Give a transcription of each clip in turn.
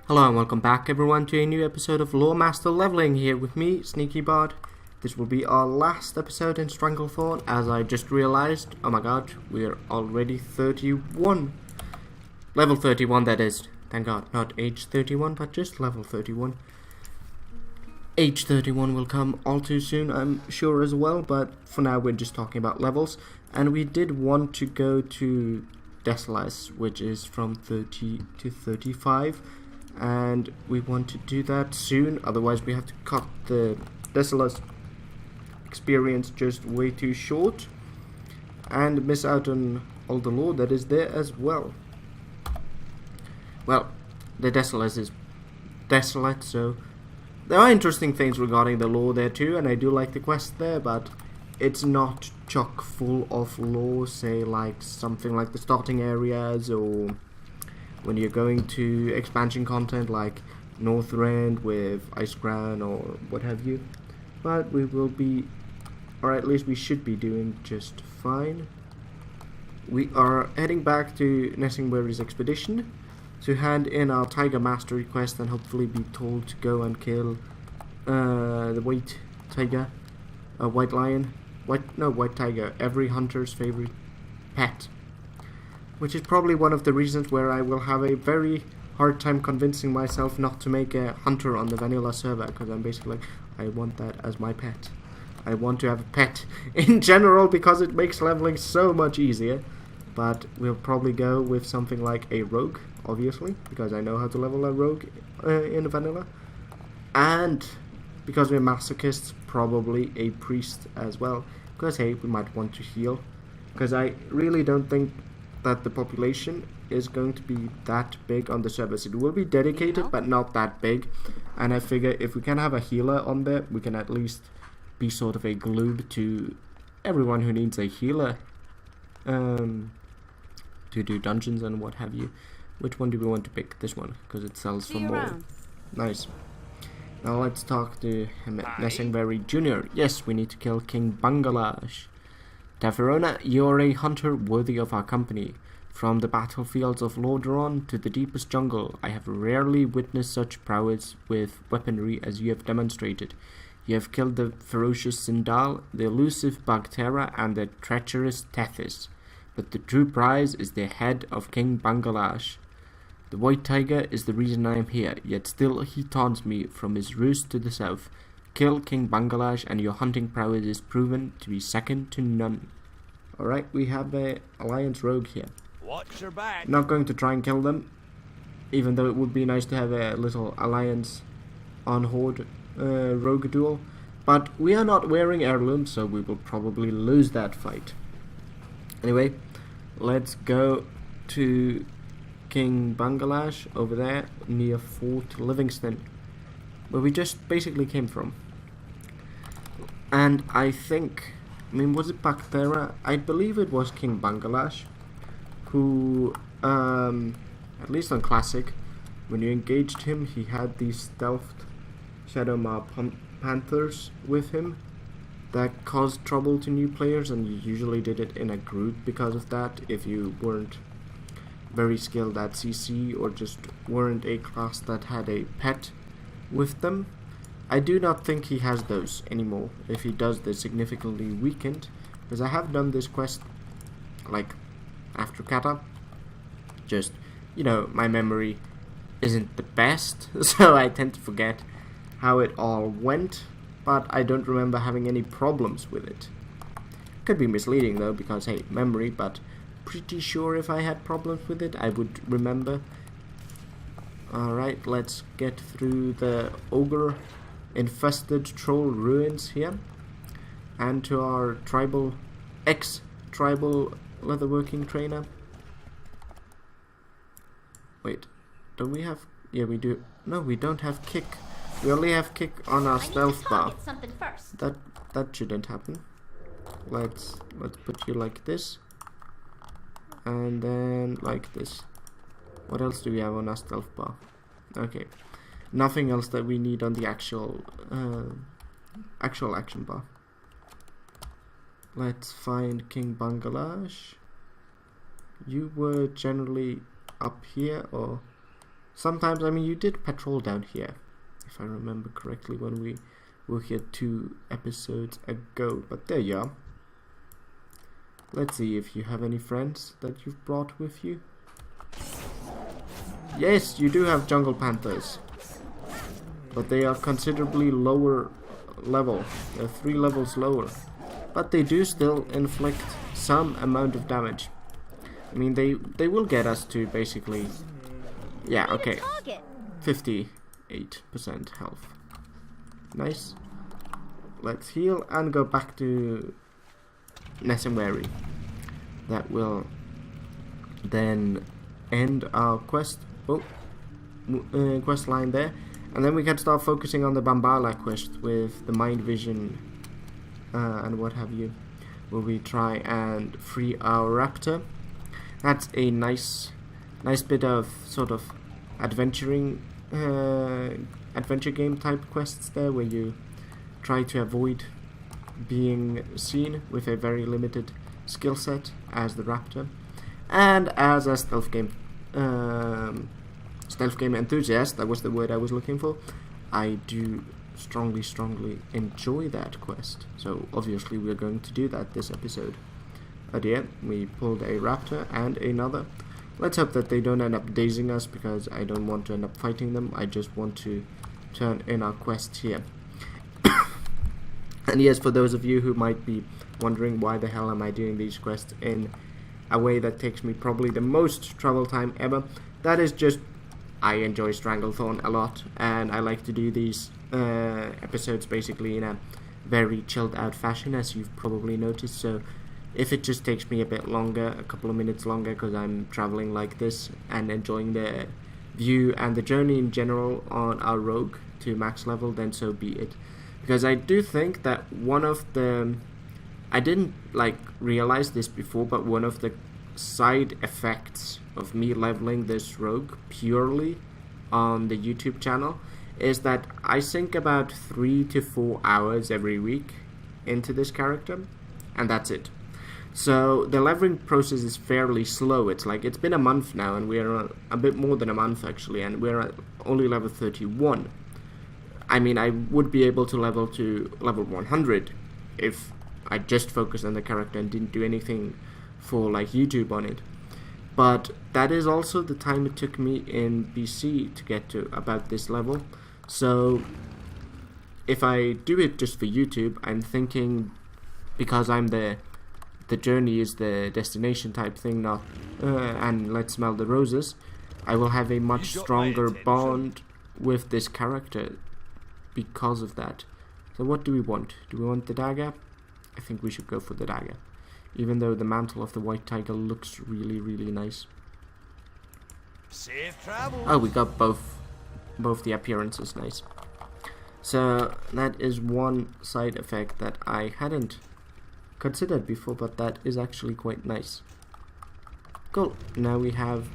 Hello and welcome back everyone to a new episode of Loremaster Leveling here with me, Sneaky Bard. This will be our last episode in Stranglethorn, as I just realized, oh my god, we are already 31. Level 31 that is, thank god, not age 31 but just level 31. Age 31 will come all too soon I'm sure as well, but for now we're just talking about levels. And we did want to go to Decilas, which is from 30 to 35. And we want to do that soon, otherwise we have to cut the Decilas experience just way too short and miss out on all the lore that is there as well. Well, the Decilas is desolate, so there are interesting things regarding the lore there too, and I do like the quest there, but it's not chock full of lore, say like something like the starting areas, or when you're going to expansion content like Northrend with Icecrown or what have you. But we will be, or at least we should be doing just fine. We are heading back to Nessingbury's expedition to hand in our Tiger Mastery quest and hopefully be told to go and kill the white tiger, white lion, white tiger, every hunter's favorite pet. Which is probably one of the reasons where I will have a very hard time convincing myself not to make a hunter on the vanilla server, because I'm basically like, I want that as my pet. I want to have a pet in general because it makes leveling so much easier. But we'll probably go with something like a rogue, obviously, because I know how to level a rogue in vanilla. And because we're masochists, probably a priest as well, because hey, we might want to heal. Because I really don't think that the population is going to be that big on the service. It will be dedicated, but not that big. And I figure if we can have a healer on there, we can at least be sort of a glue to everyone who needs a healer to do dungeons and what have you. Which one do we want to pick? This one, because it sells for more. Nice. Now let's talk to Nessingbury Jr. Yes, we need to kill King Bangalash. Taverona, you're a hunter worthy of our company. From the battlefields of Lordaeron to the deepest jungle, I have rarely witnessed such prowess with weaponry as you have demonstrated. You have killed the ferocious Sindal, the elusive Bagterra, and the treacherous Tethys. But the true prize is the head of King Bangalash. The white tiger is the reason I am here, yet still he taunts me from his roost to the south. Kill King Bangalash and your hunting prowess is proven to be second to none. Alright, we have a alliance rogue here. Watch your back. Not going to try and kill them, even though it would be nice to have a little alliance on horde rogue duel. But we are not wearing heirlooms, so we will probably lose that fight. Anyway, let's go to King Bangalash over there near Fort Livingston, where we just basically came from. And I think, was it Bagterra? I believe it was King Bangalash who, at least on Classic, when you engaged him, he had these stealthed Shadowmaw Panthers with him that caused trouble to new players, and you usually did it in a group because of that, if you weren't very skilled at CC or just weren't a class that had a pet with them. I do not think he has those anymore. If he does, they're significantly weakened, because I have done this quest like after Kata. Just, my memory isn't the best, so I tend to forget how it all went, but I don't remember having any problems with it. Could be misleading though, because hey, memory, but pretty sure if I had problems with it, I would remember. Alright, let's get through the ogre infested troll ruins here, and to our ex-tribal leatherworking trainer. Wait, do we have? Yeah, we do. No, we don't have kick. We only have kick on our stealth bar. That shouldn't happen. Let's put you like this, and then like this. What else do we have on our stealth bar? Okay, nothing else that we need on the actual action bar. Let's find King Bangalash. You were generally up here, or sometimes, I mean, you did patrol down here, if I remember correctly, when we were here 2 episodes ago. But there you are. Let's see if you have any friends that you've brought with you. Yes, you do have jungle panthers, but they are considerably lower level. They're 3 levels lower, but they do still inflict some amount of damage. I mean, they will get us to basically, yeah, okay, 58% health. Nice. Let's heal and go back to Nessenwary. That will then end our quest. Quest line there, and then we can start focusing on the Bambala quest with the mind vision and what have you, where we try and free our raptor. That's a nice bit of sort of adventure game type quests there, where you try to avoid being seen with a very limited skill set as the raptor. And as a stealth game enthusiast, that was the word I was looking for, I do strongly enjoy that quest. So obviously we're going to do that this episode. But yeah, we pulled a raptor and another. Let's hope that they don't end up dazing us, because I don't want to end up fighting them. I just want to turn in our quest here. And yes, for those of you who might be wondering why the hell am I doing these quests in a way that takes me probably the most travel time ever, that is just, I enjoy Stranglethorn a lot, and I like to do these episodes basically in a very chilled out fashion, as you've probably noticed. So if it just takes me a bit longer, a couple of minutes longer, because I'm traveling like this and enjoying the view and the journey in general on our rogue to max level, then so be it. Because I do think that one of the, I didn't like realize this before, but one of the side effects of me leveling this rogue purely on the YouTube channel is that I sink about 3 to 4 hours every week into this character, and that's it. So the leveling process is fairly slow. It's like, it's been a month now, and we're a bit more than a month actually, and we're at only level 31. I mean, I would be able to level to level 100 if I just focused on the character and didn't do anything for like YouTube on it. But that is also the time it took me in BC to get to about this level. So if I do it just for YouTube, I'm thinking, because I'm the journey is the destination type thing, not and let's smell the roses, I will have a much stronger bond with this character because of that. So what do we want? Do we want the dagger? I think we should go for the dagger, even though the mantle of the white tiger looks really nice. Safe travel. Oh, we got both the appearances. Nice. So that is one side effect that I hadn't considered before, but that is actually quite nice. Cool. Now we have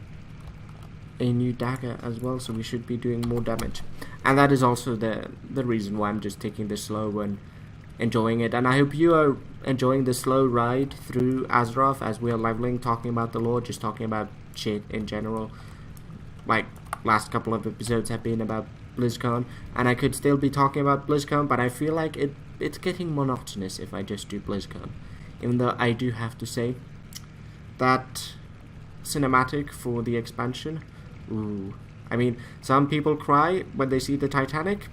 a new dagger as well, so we should be doing more damage. And that is also the reason why I'm just taking this slow and enjoying it. And I hope you are enjoying the slow ride through Azeroth as we are leveling, talking about the lore, just talking about shit in general. Like, last couple of episodes have been about BlizzCon, and I could still be talking about BlizzCon, but I feel like it's getting monotonous if I just do BlizzCon. Even though I do have to say that cinematic for the expansion, ooh. I mean, some people cry when they see the Titanic.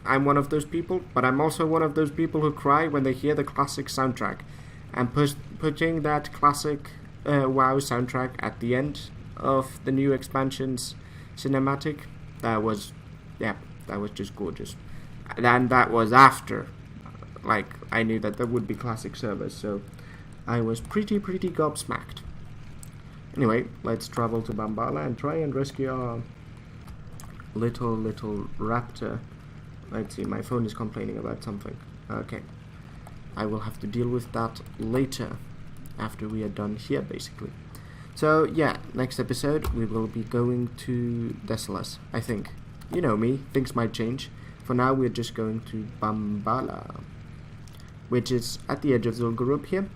I'm one of those people, but I'm also one of those people who cry when they hear the classic soundtrack. And putting that classic WoW soundtrack at the end of the new expansion's cinematic, that was just gorgeous. And that was after, like, I knew that there would be classic servers, so I was pretty gobsmacked. Anyway, let's travel to Bambala and try and rescue our little raptor. Let's see, my phone is complaining about something. Okay, I will have to deal with that later, after we are done here, basically. So yeah, next episode we will be going to Desolace, I think. You know me, things might change. For now we're just going to Bambala, which is at the edge of Zul'Gurub here.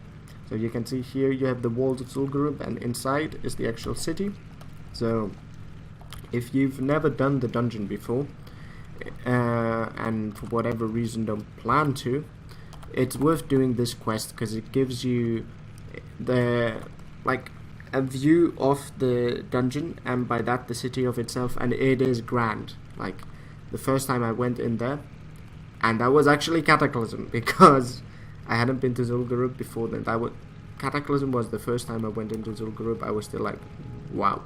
So you can see here you have the walls of Zul'Gurub, and inside is the actual city. So If you've never done the dungeon before, and for whatever reason don't plan to, it's worth doing this quest because it gives you a view of the dungeon, and by that the city of itself, and it is grand. Like the first time I went in there, and that was actually Cataclysm, because I hadn't been to Zul'Gurub before then. Cataclysm was the first time I went into Zul'Gurub. I was still like, wow,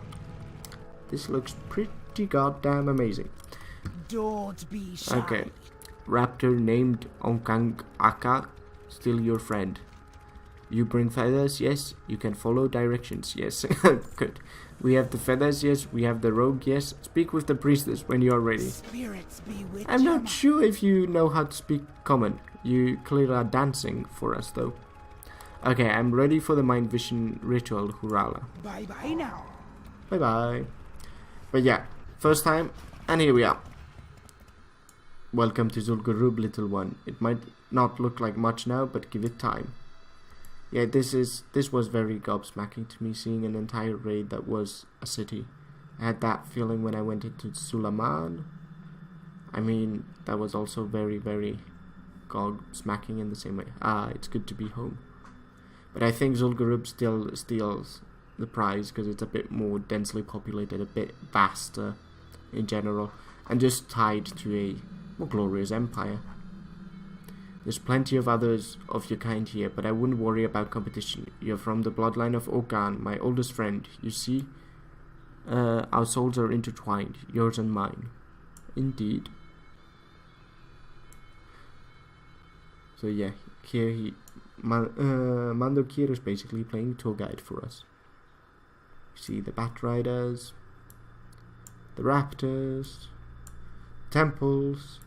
this looks pretty goddamn amazing. Don't be shy. Okay, raptor named Onkang Aka, still your friend. You bring feathers, yes. You can follow directions, yes. Good. We have the feathers, yes. We have the rogue, yes. Speak with the priestess when you are ready. Spirits be with I'm not sure if you know how to speak common. You clearly are dancing for us, though. Okay, I'm ready for the mind vision ritual, Hurala. Bye bye now. Bye bye. But yeah, first time, and here we are. Welcome to Zul'Gurub, little one. It might not look like much now, but give it time. Yeah, this was very gobsmacking to me, seeing an entire raid that was a city. I had that feeling when I went into Suleiman. I mean, that was also very, very gobsmacking in the same way. It's good to be home. But I think Zul'Gurub still steals the prize because it's a bit more densely populated, a bit vaster in general, and just tied to a more glorious empire. There's plenty of others of your kind here, but I wouldn't worry about competition. You're from the bloodline of Okan, my oldest friend. You see, our souls are intertwined, yours and mine. Indeed. So yeah, here Mando Kir is basically playing tour guide for us. You see the Bat Riders, the Raptors, temples.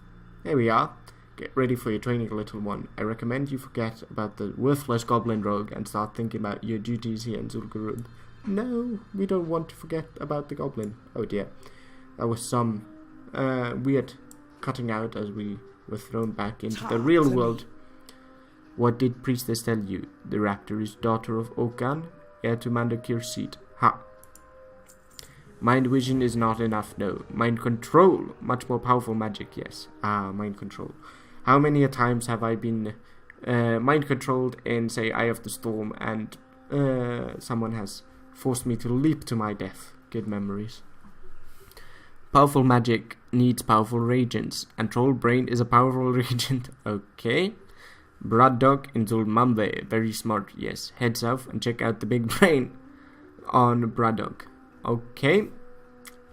Here we are. Get ready for your training, little one. I recommend you forget about the worthless Goblin Rogue and start thinking about your duties here in Zul'Gurub. No, we don't want to forget about the Goblin. Oh dear. That was some weird cutting out as we were thrown back into the real world. What did Priestess tell you? The Raptor is daughter of Okan, heir to Mandakir's seat. Ha! Mind vision is not enough, no. Mind control, much more powerful magic, yes. Mind control. How many a times have I been mind controlled in, say, Eye of the Storm, and someone has forced me to leap to my death? Good memories. Powerful magic needs powerful reagents, and Troll Brain is a powerful reagent. Okay. Brad Dog in Zul'Mambe, very smart, yes. Head south and check out the big brain on Braddock. Okay.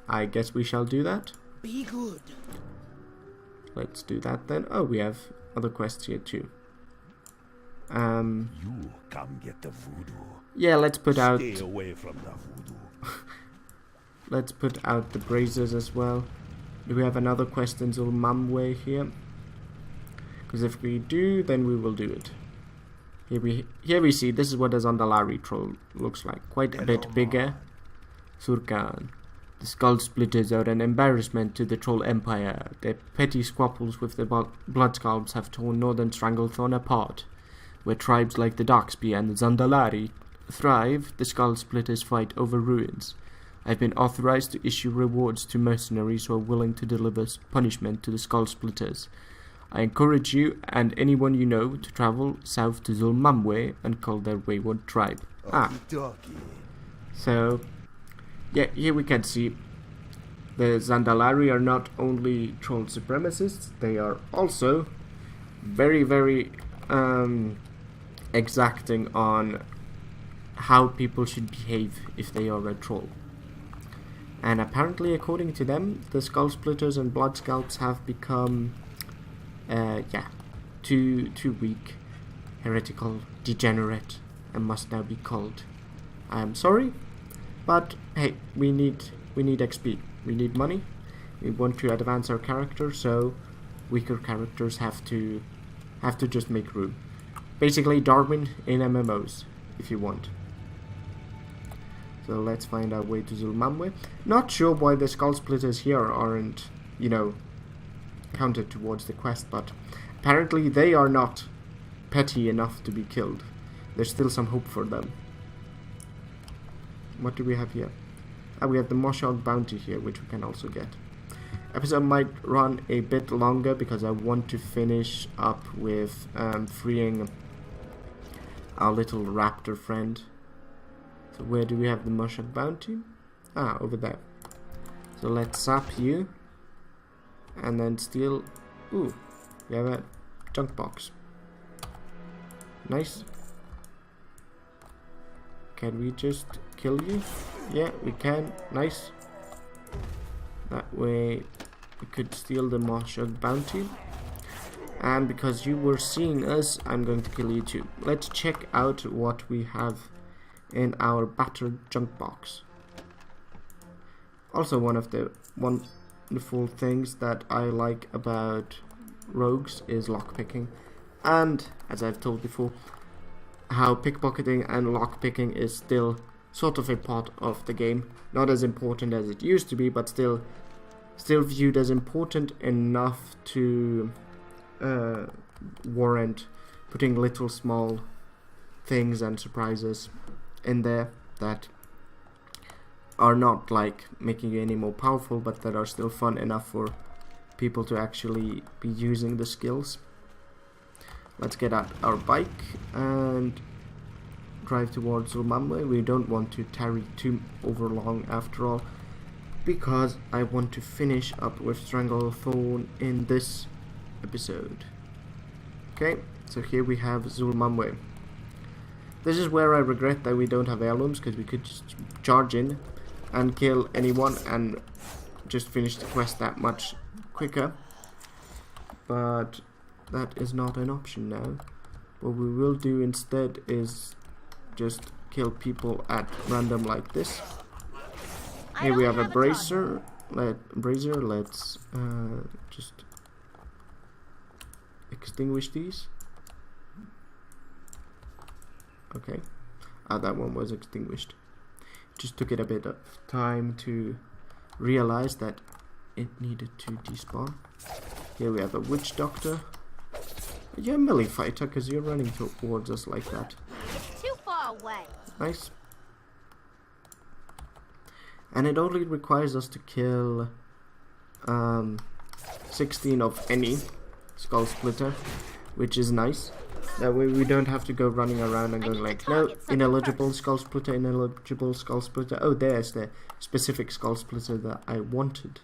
I guess we shall do that. Be good. Let's do that then. Oh, we have other quests here too. You come get the voodoo. Yeah, let's put out. Stay away from the voodoo. Let's put out the braziers as well. Do we have another quest in Zul'Mamwe here? Because if we do, then we will do it. Here we see, this is what a Zandalari troll looks like. Quite a bit bigger. Surkan. The Skull Splitters are an embarrassment to the Troll Empire. Their petty squabbles with the Bloodscalps have torn Northern Stranglethorn apart. Where tribes like the Darkspear and the Zandalari thrive, the Skull Splitters fight over ruins. I've been authorized to issue rewards to mercenaries who are willing to deliver punishment to the Skull Splitters. I encourage you and anyone you know to travel south to Zul'Mamwe and call their wayward tribe. So, yeah, here we can see the Zandalari are not only troll supremacists, they are also very, very exacting on how people should behave if they are a troll. And apparently, according to them, the Skull Splitters and Bloodscalps have become too weak, heretical, degenerate, and must now be culled. I'm sorry, but hey, we need XP. We need money. We want to advance our character, so weaker characters have to just make room. Basically, Darwin in MMOs, if you want. So let's find our way to Zul'Mamwe. Not sure why the Skull Splitters here aren't, counted towards the quest, but apparently they are not petty enough to be killed. There's still some hope for them. What do we have here? And we have the Moshog bounty here, which we can also get. Episode might run a bit longer because I want to finish up with freeing our little raptor friend. So where do we have the Moshog bounty? Ah, over there. So let's zap you. And then steal... Ooh, we have a junk box. Nice. Can we just kill you? Yeah, we can. Nice. That way we could steal the Moshog bounty. And because you were seeing us, I'm going to kill you too. Let's check out what we have in our battered junk box. Also, one of the wonderful things that I like about rogues is lockpicking. And, as I've told before, how pickpocketing and lockpicking is still sort of a part of the game. Not as important as it used to be, but still viewed as important enough to warrant putting little small things and surprises in there that are not like making you any more powerful, but that are still fun enough for people to actually be using the skills. Let's get out our bike and drive towards Zulmamwe. We don't want to tarry too over long after all, because I want to finish up with Stranglethorn in this episode. Okay, so here we have Zulmamwe. This is where I regret that we don't have heirlooms, because we could just charge in and kill anyone and just finish the quest that much quicker. But that is not an option now. What we will do instead is just kill people at random like this. Here we have a brazier. Let's just extinguish these. Okay. Ah, that one was extinguished. Just took it a bit of time to realize that it needed to despawn. Here we have a witch doctor. You're a melee fighter because you're running towards us like that. It's too far away. Nice. And it only requires us to kill 16 of any skull splitter, which is nice. That way we don't have to go running around and going like, no, ineligible skull splitter, ineligible skull splitter. Oh, there's the specific skull splitter that I wanted.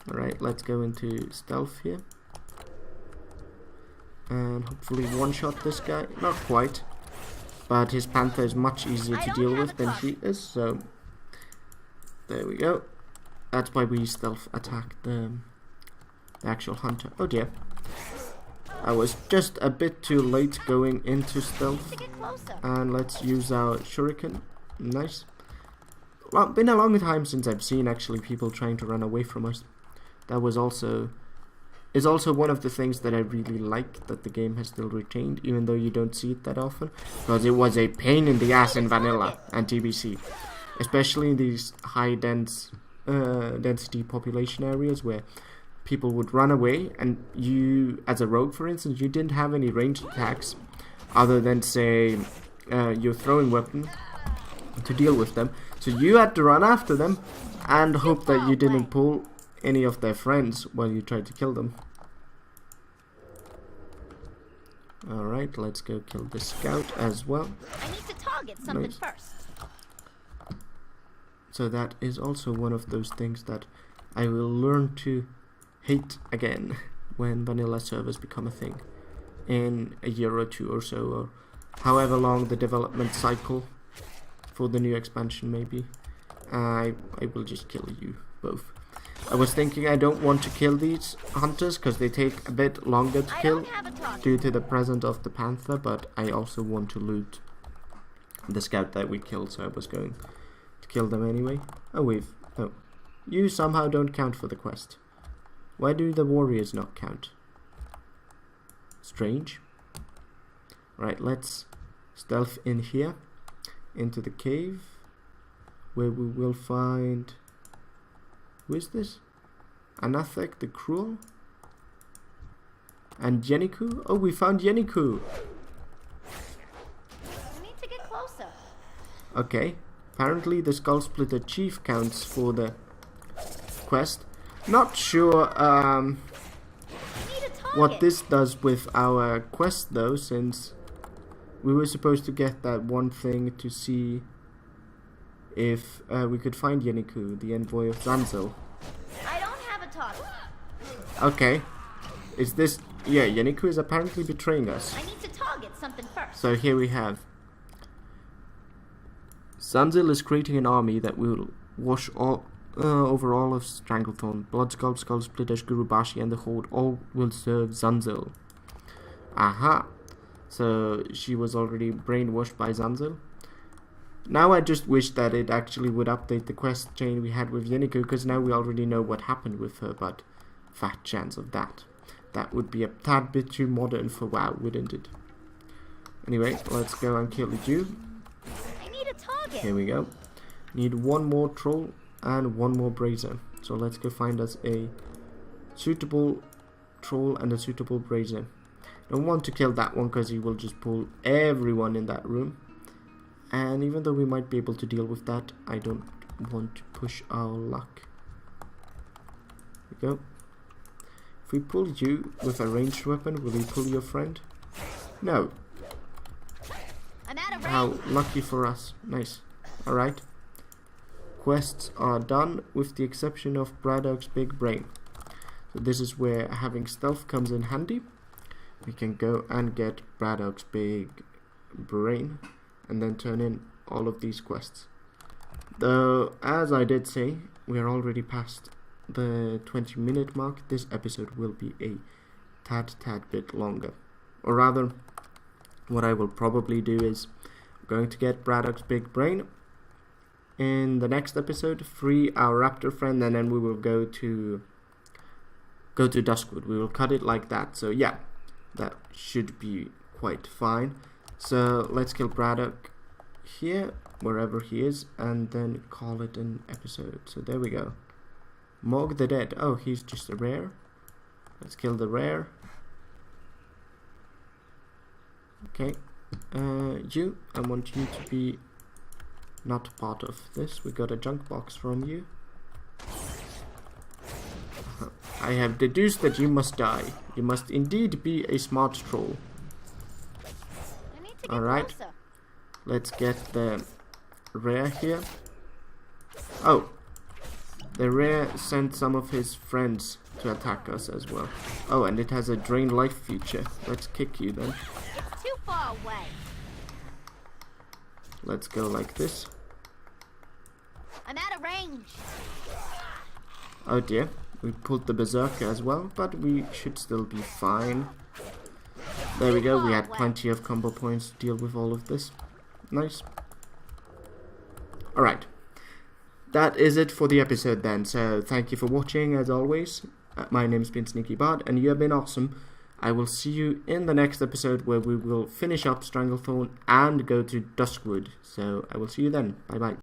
Alright, let's go into stealth here. And hopefully one-shot this guy. Not quite. But his panther is much easier to deal with than he is, so... There we go. That's why we stealth attacked the actual hunter. Oh dear. I was just a bit too late going into stealth. And let's use our shuriken. Nice. Well, been a long time since I've seen actually people trying to run away from us. That was also one of the things that I really like that the game has still retained, even though you don't see it that often, because it was a pain in the ass in vanilla and TBC, especially in these high density population areas where people would run away, and you, as a rogue for instance, you didn't have any ranged attacks other than say your throwing weapon to deal with them, so you had to run after them and hope that you didn't pull any of their friends while you tried to kill them. Alright, let's go kill the scout as well. I need to target something first. So that is also one of those things that I will learn to hate again when vanilla servers become a thing in a year or two or so, or however long the development cycle for the new expansion may be. I will just kill you both. I was thinking I don't want to kill these hunters because they take a bit longer to kill due to the presence of the panther, but I also want to loot the scout that we killed, so I was going to kill them anyway. Oh, you somehow don't count for the quest. Why do the warriors not count? Strange. Right, let's stealth in here into the cave where we will find... Who is this? Anathek the Cruel? And Yeniku? Oh, we found Yeniku! We need to get closer. Okay, Apparently the Skull Splitter Chief counts for the quest. Not sure I need a target. what this does with our quest though, since we were supposed to get that one thing to see if we could find Yeniku, the envoy of Zanzel. I don't have a target. Okay. Is this... Yeah, Yeniku is apparently betraying us. I need to target something first. So here we have... Zanzel is creating an army that will wash all over all of Stranglethorn. Bloodskull, Skull Splitters, Gurubashi and the Horde all will serve Zanzel. Aha! So she was already brainwashed by Zanzel. Now I just wish that it actually would update the quest chain we had with Yeniku, because now we already know what happened with her, but fat chance of that. That would be a tad bit too modern for WoW, wouldn't it? Anyway, let's go and kill the Jew. I need a target. Here we go. Need one more troll and one more brazier. So let's go find us a suitable troll and a suitable brazier. Don't want to kill that one because he will just pull everyone in that room. And even though we might be able to deal with that, I don't want to push our luck. Here we go. If we pull you with a ranged weapon, will you pull your friend? No. I'm out of range. How lucky for us. Nice. Alright. Quests are done with the exception of Braddock's big brain. So this is where having stealth comes in handy. We can go and get Braddock's big brain and then turn in all of these quests. Though, as I did say, we are already past the 20-minute mark. This episode will be a tad bit longer. Or rather, what I will probably do is I'm going to get Braddock's big brain in the next episode, free our raptor friend, and then we will go to Duskwood. We will cut it like that. So yeah, that should be quite fine. So let's kill Braddock here, wherever he is, and then call it an episode. So there we go. Morg the Dead. Oh, he's just a rare. Let's kill the rare. Okay. You, I want you to be not part of this. We got a junk box from you. I have deduced that you must die. You must indeed be a smart troll. I need to get Alright. closer. Let's get the rare here. Oh, the rare sent some of his friends to attack us as well. Oh, and it has a drain life feature. Let's kick you then. It's too far away. Let's go like this. I'm out of range. Oh dear, we pulled the berserker as well, but we should still be fine. There we go, we had plenty of combo points to deal with all of this. Nice. Alright. That is it for the episode then, so thank you for watching as always. My name's been Sneaky Bard, and you have been awesome. I will see you in the next episode where we will finish up Stranglethorn and go to Duskwood. So I will see you then. Bye bye.